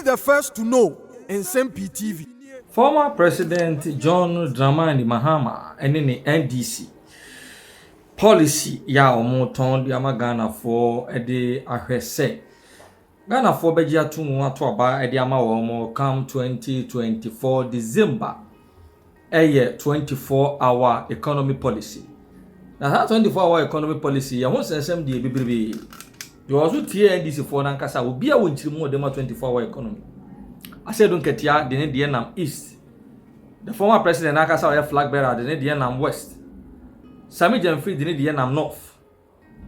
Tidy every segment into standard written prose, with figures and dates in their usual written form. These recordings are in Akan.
the first to know. Nsem-Pii TV. Former President John Dramani Mahama and the NDC policy ya omoton di amagana for ede ahwese Ghana for begia tumu ato aba ede ama wo come 2024 December 24-hour economy policy. Now that 24-hour economy policy ya won sensem de bibirebe you also tie NDC for nankasa obi a wonchirimu de ma 24-hour economy. I said don't get ya the nam east. The former president nankasa o flag bearer the nam west. Sami Jamfree the nam north.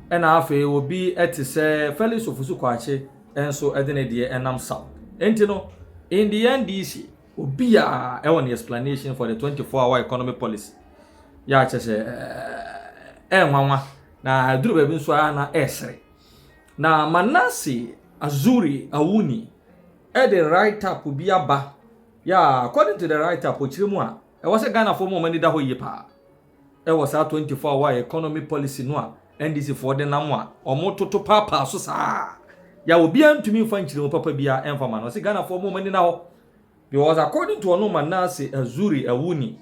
And afa obi eti say Felix Ofusu Kwache enso edene de enam south. Enti no in the NDC obi a e the explanation for the 24-hour economy policy. Ya chese nwanwa na duru baby nso na esre. Na Manasseh Azuri Awuni the write up will be aba. Yeah, according to the write up, Ochirimu a was a Ghana for money that way pa. It was our 24-hour economy policy no NDC for the namwa or moto to papa so sa. Ya will be to me find Chirimu papa be a informal. Was a Ghana for money now. Because according to Manasseh Azuri Awuni,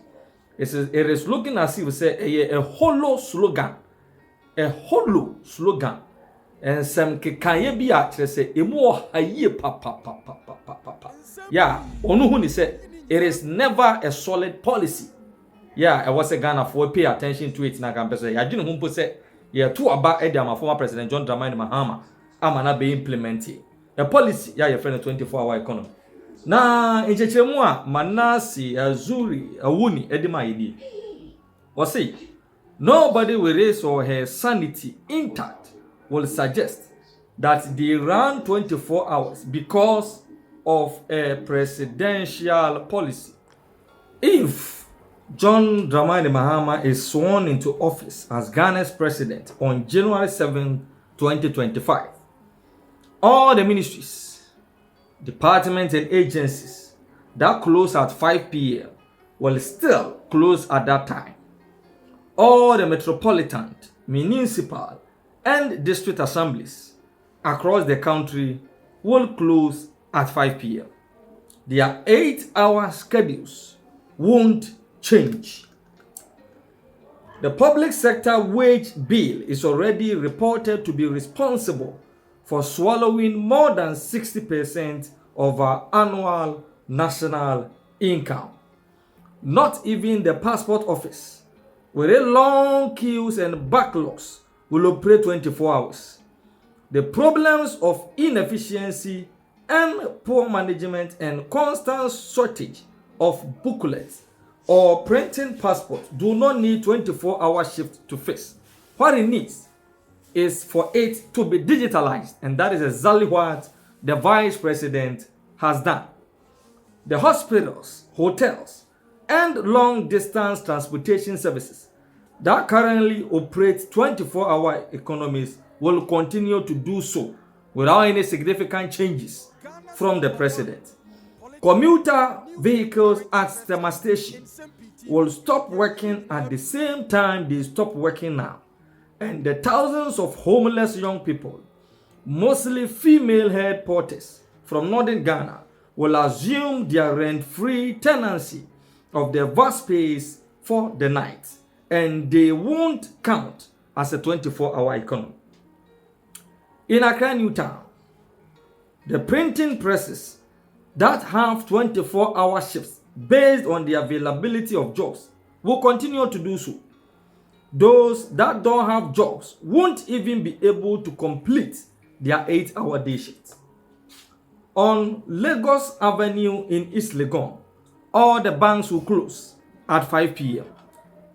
it is looking as if say a hollow slogan. A hollow slogan. And some kanye bi a kire say emu haye pa. Yeah, onu say it is never a solid policy. Yeah, I was a Ghana for pay attention to it na kan say ya ginu humpo say yeah to aba e dia former president John Dramani Mahama amana be implemented. A policy yeah your friend 24-hour economy. Na inchechemu a Manasseh Azuri Awuni edima yidi. Was say nobody will raise or her sanity intact will suggest that they ran 24 hours because of a presidential policy. If John Dramani Mahama is sworn into office as Ghana's president on January 7, 2025, all the ministries, departments and agencies that close at 5 p.m. will still close at that time. All the metropolitan, municipal, and district assemblies across the country will close at 5 p.m. Their 8-hour schedules won't change. The public sector wage bill is already reported to be responsible for swallowing more than 60% of our annual national income. Not even the passport office, with long queues and backlogs, will operate 24 hours. The problems of inefficiency and poor management and constant shortage of booklets or printing passports do not need 24-hour shift to fix. What it needs is for it to be digitalized, and that is exactly what the vice president has done. The hospitals, hotels, and long-distance transportation services that currently operate 24-hour economies will continue to do so without any significant changes from the president. Commuter vehicles at Stema Station will stop working at the same time they stop working now. And the thousands of homeless young people, mostly female-haired porters from northern Ghana, will assume their rent-free tenancy of the vast space for the night. And they won't count as a 24-hour economy. In Accra New Town, the printing presses that have 24-hour shifts based on the availability of jobs will continue to do so. Those that don't have jobs won't even be able to complete their 8-hour day shifts. On Lagos Avenue in East Legon, all the banks will close at 5 p.m.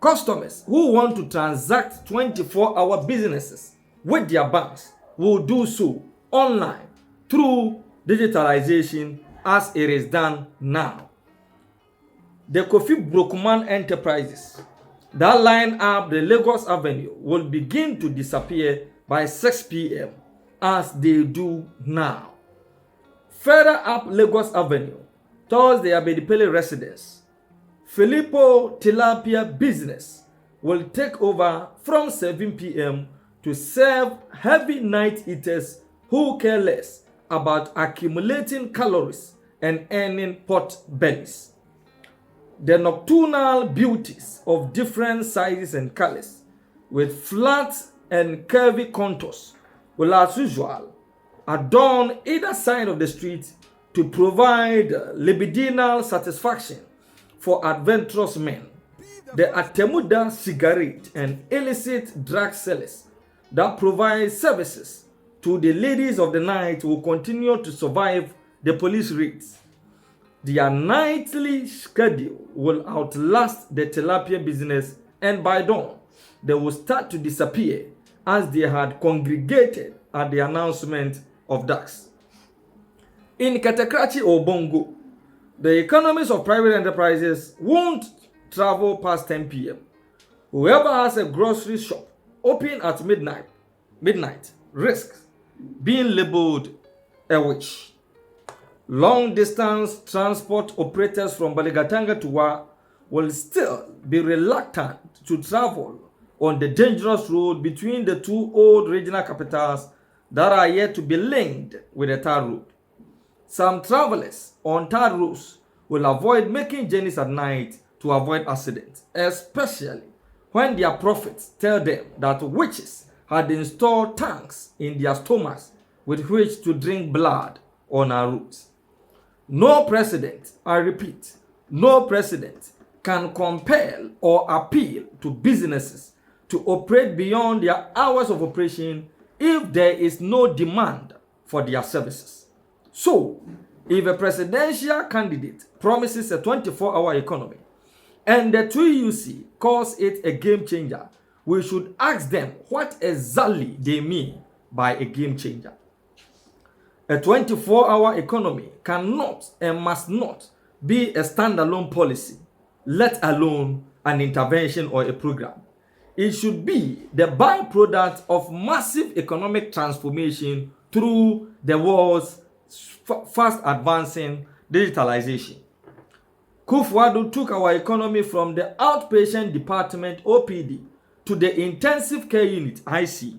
Customers who want to transact 24-hour businesses with their banks will do so online through digitalization as it is done now. The Kofi Brookman enterprises that line up the Lagos Avenue will begin to disappear by 6 p.m. as they do now. Further up Lagos Avenue, towards the Abedipele residence, Filippo Tilapia business will take over from 7 p.m. to serve heavy night eaters who care less about accumulating calories and earning pot bellies. The nocturnal beauties of different sizes and colors, with flat and curvy contours, will as usual adorn either side of the street to provide libidinal satisfaction for adventurous men. The Atemuda cigarette and illicit drug sellers that provide services to the ladies of the night will continue to survive the police raids. Their nightly schedule will outlast the tilapia business, and by dawn, they will start to disappear as they had congregated at the announcement of ducks. In Katakrachi or Bongo, the economies of private enterprises won't travel past 10 p.m. Whoever has a grocery shop open at midnight risks being labeled a witch. Long distance transport operators from Baligatanga to Wa will still be reluctant to travel on the dangerous road between the two old regional capitals that are yet to be linked with a tar road. Some travelers on tar roads will avoid making journeys at night to avoid accidents, especially when their prophets tell them that witches had installed tanks in their stomachs with which to drink blood on our routes. No president, I repeat, no president can compel or appeal to businesses to operate beyond their hours of operation if there is no demand for their services. So, if a presidential candidate promises a 24-hour economy and the 2UC calls it a game changer, we should ask them what exactly they mean by a game changer. A 24-hour economy cannot and must not be a standalone policy, let alone an intervention or a program. It should be the byproduct of massive economic transformation through the world's fast advancing digitalization. Kufuor took our economy from the outpatient department OPD to the intensive care unit IC.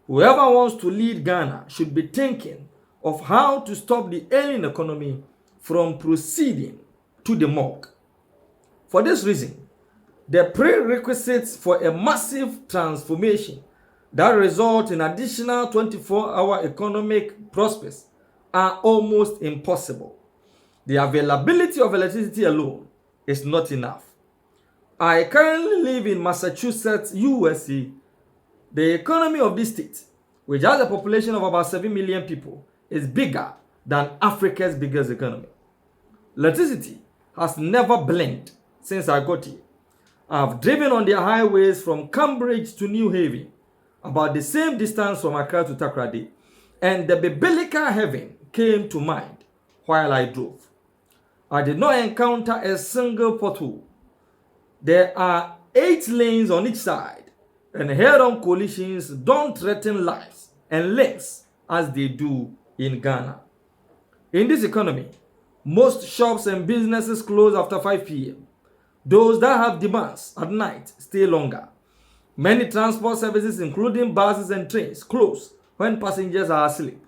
Whoever wants to lead Ghana should be thinking of how to stop the ailing economy from proceeding to the morgue. For this reason, the prerequisites for a massive transformation that results in additional 24-hour economic prospects are almost impossible. The availability of electricity alone is not enough. I currently live in Massachusetts, USA. The economy of this state, which has a population of about 7 million people, is bigger than Africa's biggest economy. Electricity has never blinked since I got here. I've driven on the highways from Cambridge to New Haven, about the same distance from Accra to Takoradi, and the biblical heaven came to mind while I drove. I did not encounter a single pothole. There are 8 lanes on each side, and head-on collisions don't threaten lives and limbs as they do in Ghana. In this economy, most shops and businesses close after 5 p.m. Those that have demands at night stay longer. Many transport services, including buses and trains, close when passengers are asleep.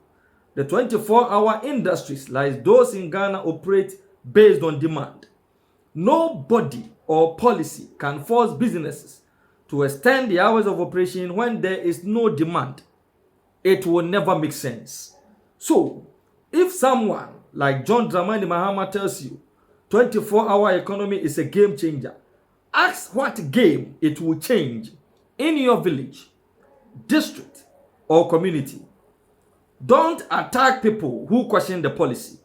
The 24-hour industries like those in Ghana operate based on demand. Nobody or policy can force businesses to extend the hours of operation when there is no demand. It will never make sense. So, if someone like John Dramani Mahama tells you 24-hour economy is a game changer, ask what game it will change in your village, district, or community. Don't attack people who question the policy.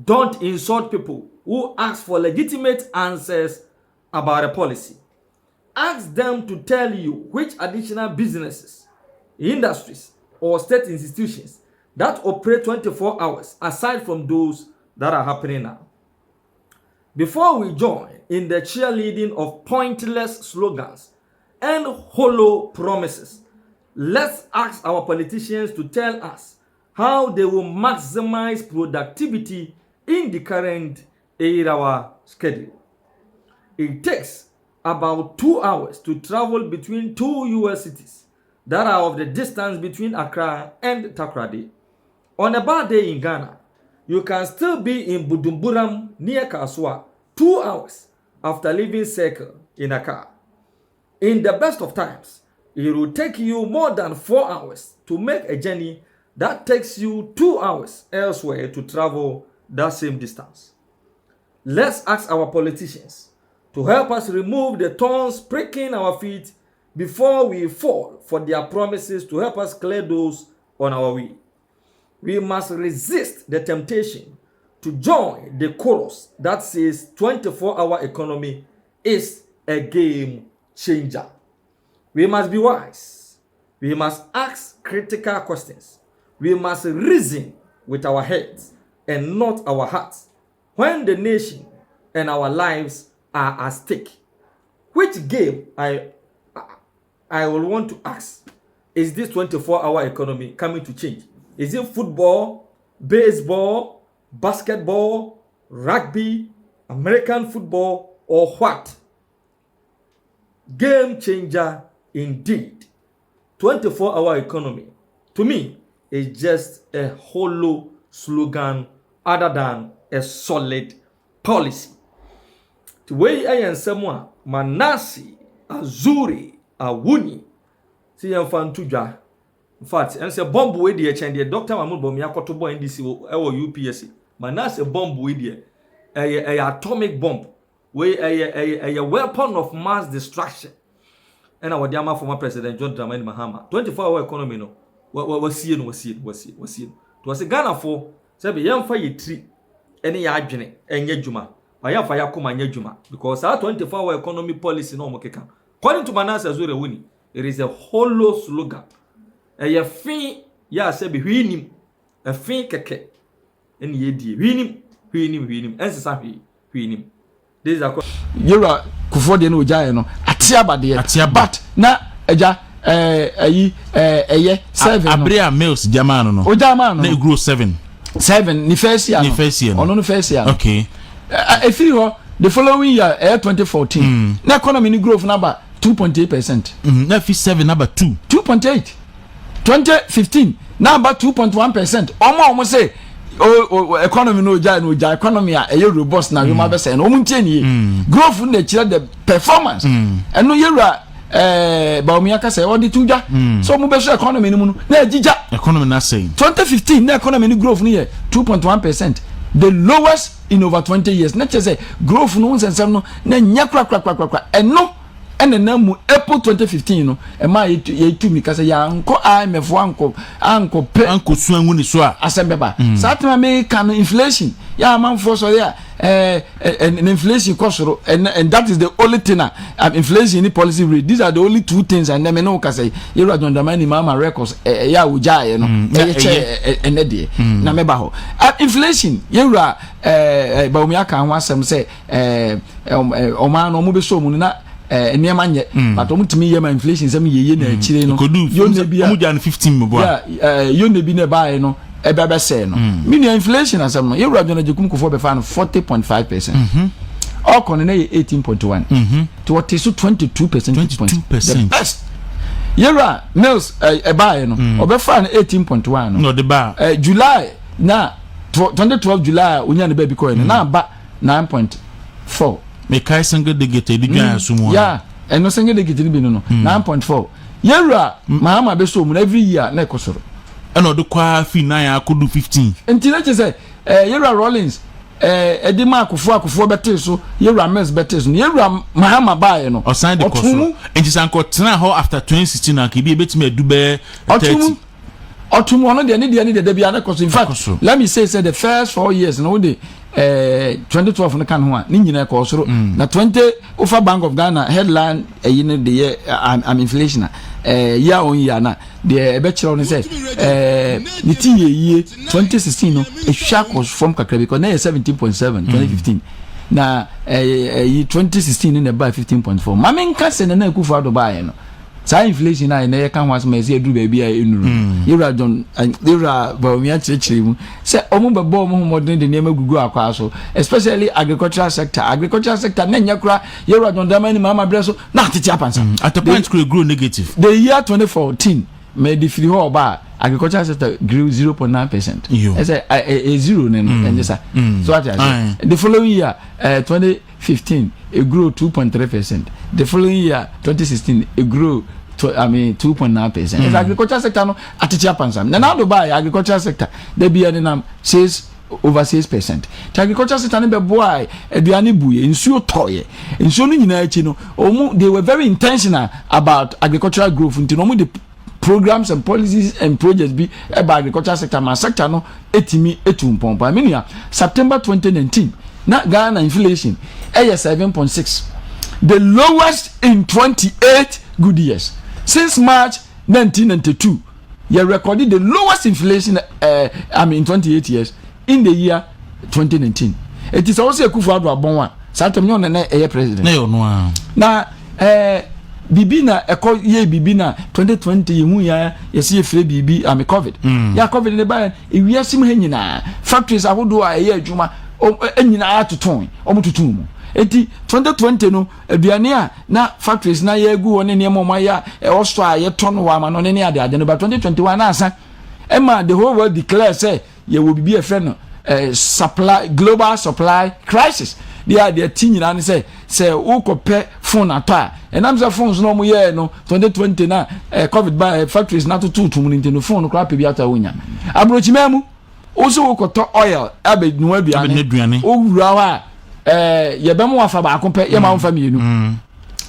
Don't insult people who ask for legitimate answers about a policy. Ask them to tell you which additional businesses, industries, or state institutions that operate 24 hours aside from those that are happening now. Before we join in the cheerleading of pointless slogans and hollow promises, let's ask our politicians to tell us how they will maximize productivity in the current 8-hour schedule. It takes about 2 hours to travel between 2 US cities that are of the distance between Accra and Takoradi. On a bad day in Ghana, you can still be in Budumburam near Kaswa 2 hours after leaving Circle in a car. In the best of times, it will take you more than 4 hours to make a journey that takes you 2 hours elsewhere to travel that same distance. Let's ask our politicians to help us remove the thorns pricking our feet before we fall for their promises to help us clear those on our way. We must resist the temptation to join the chorus that says 24-hour economy is a game changer. We must be wise. We must ask critical questions. We must reason with our heads and not our hearts when the nation and our lives are at stake. Which game I will want to ask is this 24-hour economy coming to change? Is it football, baseball, basketball, rugby, American football, or what? Game changer indeed. 24-hour economy, to me, is just a hollow slogan other than a solid policy. The way I am someone, Manasseh, Azuri, Awuni, see you fan tuja. In fact, and say bomb way the change the Dr. Mahmoud Bomia Kotobo NDC or UPSC. Manasseh bomb way the a atomic bomb, a weapon of mass destruction. And our dear former President John Dramani Mahama. 24-hour economy no. Was seen. To was a Ghana for say young fire tree any adjene and yejuma. I have fire come and yejuma because our 24-hour economy policy no mokeka. According to Manasseh Azure Wuni, it is a hollow slogan. A fin ya say be him a fin keke and ye di him and safi him. This is a Yura Kufodi no Jai no Atiaba de but na eja eye 7 Abrea males Jamano no. O Jamano na grow 7 ni first year no. Ono no first year. Okay. If you the following year 2014 na economy ni growth number 2.8%. Na fi 7 number 2.8. 2015 number 2.1%. Omo say economy no ja economy a robust na we ma be say no muntie ni growth na kire the performance eno yewura baomiaka say odi tuja so mu be so economy ni mu na agija economy na say 2015 na economy ni growth ni 2.1%, the lowest in over 20 years. Na say growth no nsensem no na nya kra eno ene na mu April 2015 no e ma ye tu mi kase ya anko IMF anko pe anko suanwu ni so a asembeba satma me kan inflation ya man for so ya inflation kosoro and that is the only thing inflation ni policy rate. These are the only two things and me no kase you are don't mind mama records ya ujaye no ene de na me ba ho inflation you are ba omi aka ho asem say o man no mo be so mu na niema nye but omutimi yema inflation sem yeye na akire no yo ne bia omuja no 15 mbo yo ne bi ne bae no ebe say no mini inflation asem no yewura dwona jekum kofo be fa no 40.5%. Okon na 18.1 to what is 22%. Best yewura mills bae no obefa no 18.1 no de ba July na 2012 July onya ne ba bi coin na ba 9.4. Me kai single digit di dwan asumo ya eno single digit ni bi no 9.4 yewura mahama be so mu every year na ekosoro eno do kwa fi 9 akodu 15 enti na chese yewura Rollins edi ma akofo bete so yewura Mills bete so yewura mahama bae no osan de koso enti sanko tena ho after 2016 na ke bi betime adube 30 otumu ono de ne de bia na koso. In fact let me say the first 4 years no de 2012 no kan ho a ni nyina ko soro na 20 over Bank of Ghana headline yine de year inflation year on year na de be kire on say ni ti ye 2016 no ehwa cost from kakra because na 17.7 2015 na 2016 ni na ba 15.4 mama nka se na akufa do ba ye no sa inflation na ye kan was me se edu ba bia enuru yewura John yewura ba mi a chire mu se omo bebo omo modern de nema gugu akwa so especially agricultural sector na nyakura yewura John Dramani mama breso na tete apansa at a point could grow negative. The year 2014 me the free ho ba agricultural sector grew 0.9%. It's a zero and this so what the following year 2015 it grew 2.3%. The following year 2016 it grew 2.9%. It's agricultural sector no atichi apansam. Na do buy agricultural sector they be an says over 6%. The agricultural sector no be boy aduane buye nsuo toye. Nsuo no nyina achi no they were very intentional about agricultural growth until no the programs and policies and projects be about agricultural sector ma sector no etimi etumpompa. Meaning September 2019 na Ghana inflation 7.6, the lowest in 28 good years. Since March 1992, you recorded the lowest inflation in 28 years in the year 2019. It is also a Kufuor Abonwa. Santomyon and president. Now, Bibina, a call ye Bibina 2020, you see a free BB, COVID. Ya COVID in the band, if we are simultaneous factories, I would do a year, Juma, or any to tone, or to tomb. 2020 no aduane na factories na ye gu woni ne moma ya Austria ye ton wa ma no ne ade ade no, but 2021 na asa ema the whole world declare say ye will be a friend supply global supply crisis. They are the thing na say wo kopɛ phone ata enam say phones no mo ye no 2020 na covid by factories na to tum ni no phone kra pe bi ata wonya abrochi memu also wo koto oil abednu aduane o wura wa yebemu afa ba akompe ye ma won famienu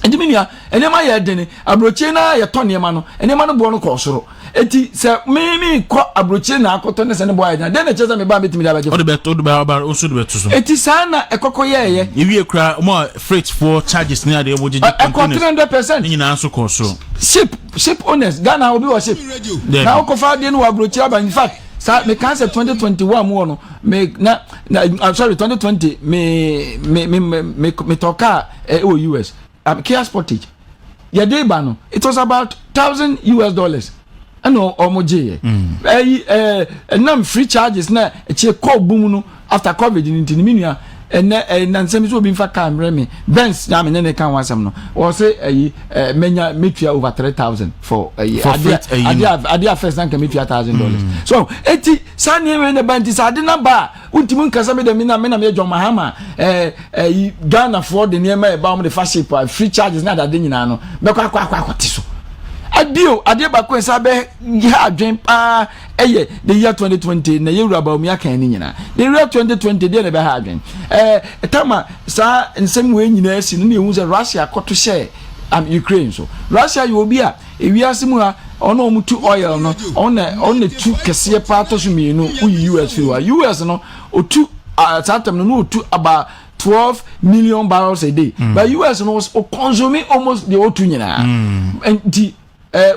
endiminia enema ye dene abroche na ye to nema no enema no bo no kosoro eti se mimi ko abroche na akoto ne se ne bo ayan den na cheza me ba betimi da ba je o de ba o so de beto so eti sana ekoko ye ewie kra mo freight for charges ni ade bo je 300% ni na so kosoro ship owners Ghana obi wa ship na okofa de no abroche aba in fact sa me can say 2021 mo no me na I'm sorry 2020 me toka US Kia Sportage ya dey ba no it was about $1,000 ano omoje nam free charges na che call boom no after covid ni ntinimia na Nsem-Pii obi mfa camera me Benz na me ne kan wasam no o say menya metua over 3,000 for adia first na kan metua $1,000. So eti sane we ne banti sa de na ba untimu nkasa me de me na me John Mahama Ghana for the near me ba mo the fast free charges na da de nyina no me kwa tiso adio ade ba ko sa be ya adwen pa the year 2020 na yeru aba omi aka ni nyina the year 2020 de na be ha adwen tama sa nsem we nyina asi no na ehu se Russia koto share Ukraine so Russia you obi a ewiase mu ha ono omutu oil no on tu kese pa to so mienu US fiwa US no otu satam no otu about 12 million barrels a day but US no was consuming almost the otu nyina and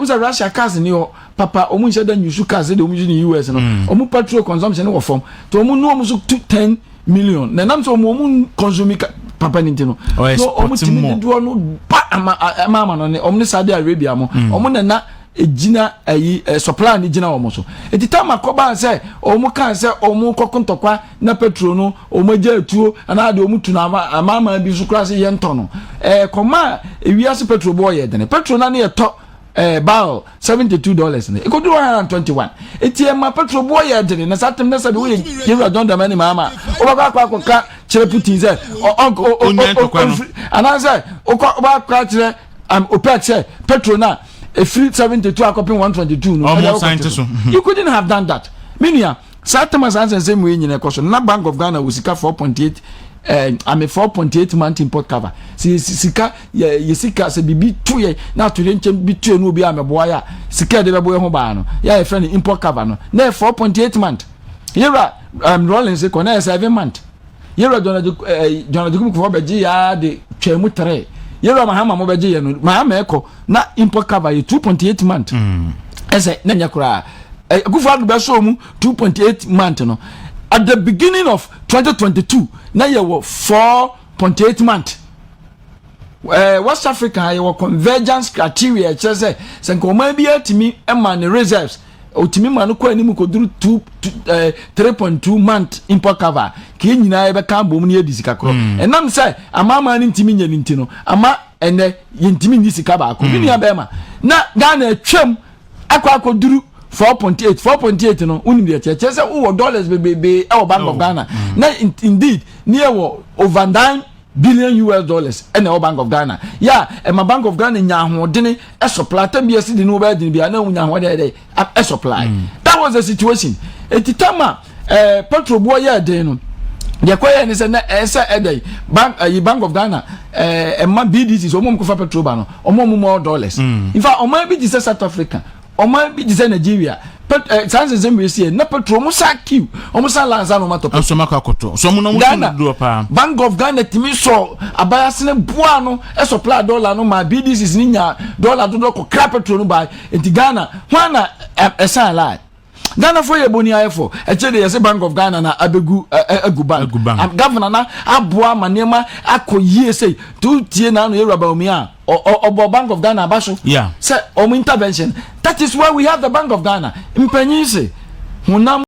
usa Russia cars ni o papa omu nse da nyusu cars de omu ni US no omu petrol consumption no form to omu no omu so 10 million na nam so omu consume papa ni ntino so omu timi do no pa ama no ne omu ni Saudi Arabia mo omu na ejina supply ni jina omu so etita makoba say omu kan say omu kokontokwa na petrol no omu je atuo ana de omu tu na ama bi so kra say ye ntono koma ewiase petrol boy ye dene petrol na ne to barrel $72 it could do 121 etiema petrol boy ya dene na satem na sabe we give John the many mama o ba kwa chere putin say and I say o ba kwa chere opec say petrol na a free 72 akopin 122 no you couldn't have done that minia satem as Nsem we nyina koso na Bank of Ghana we sika 4.8 I'm a 4.8 month import cover. Sika ye sika se bibi tuye na to renche bi tuye no bi ameboa ya sika de bebo ho ba no ya e friend import cover no na 4.8 month yera Rollins ko na 7 month yera John Jukum ko beji ya de twemu 3 yera Mahama mo beji ye no Mahama eko na import cover ye 2.8 month ese na nyakura Kufuor be so mu 2.8 month no at the beginning of 2022 na ye were 4.8 month West Africa ye were convergence criteria chese senkoma bi atimi ema ne reserves otimi ma no kwa ni mu koduru 3.2 month import cover ke nyina ye be ka bom ne edi sika kro enam say amama ni ntimi nya ni ntino ama ene ye ntimi ni sika ba ko bi ni abema na Ghana atwam akwa duru 4.8 no unim de che say wo dollars be Bank of Ghana na indeed near over 9 billion US dollars and the Bank of Ghana and my Bank of Ghana nya hodene e supply TBS di no ba di bia na nya hodene e supply that was the situation etitama petrol boy ya den no the question is na esa edey Bank of Ghana ma BDC so mo ko fa petrol ba no omo more dollars in fact omo bi di South Africa omo bi di Nigeria sans Nsem-Pii na petrol mo sa kill omo sa lanza no mato so makakoto so mo no do pa Bank of Ghana timi so abayase ne boa no e supply dollar no ma BDC ni nya dollar do ko crap petrol no ba enti Ghana hwana esa lie Ghana for yeboni ayefo eche de yese Bank of Ghana na abegu bank governor na aboa manema akoyie sei tu tie na no Yoruba omi a obo Bank of Ghana abaso yeah say omo intervention that is why we have the Bank of Ghana impanyi se hunam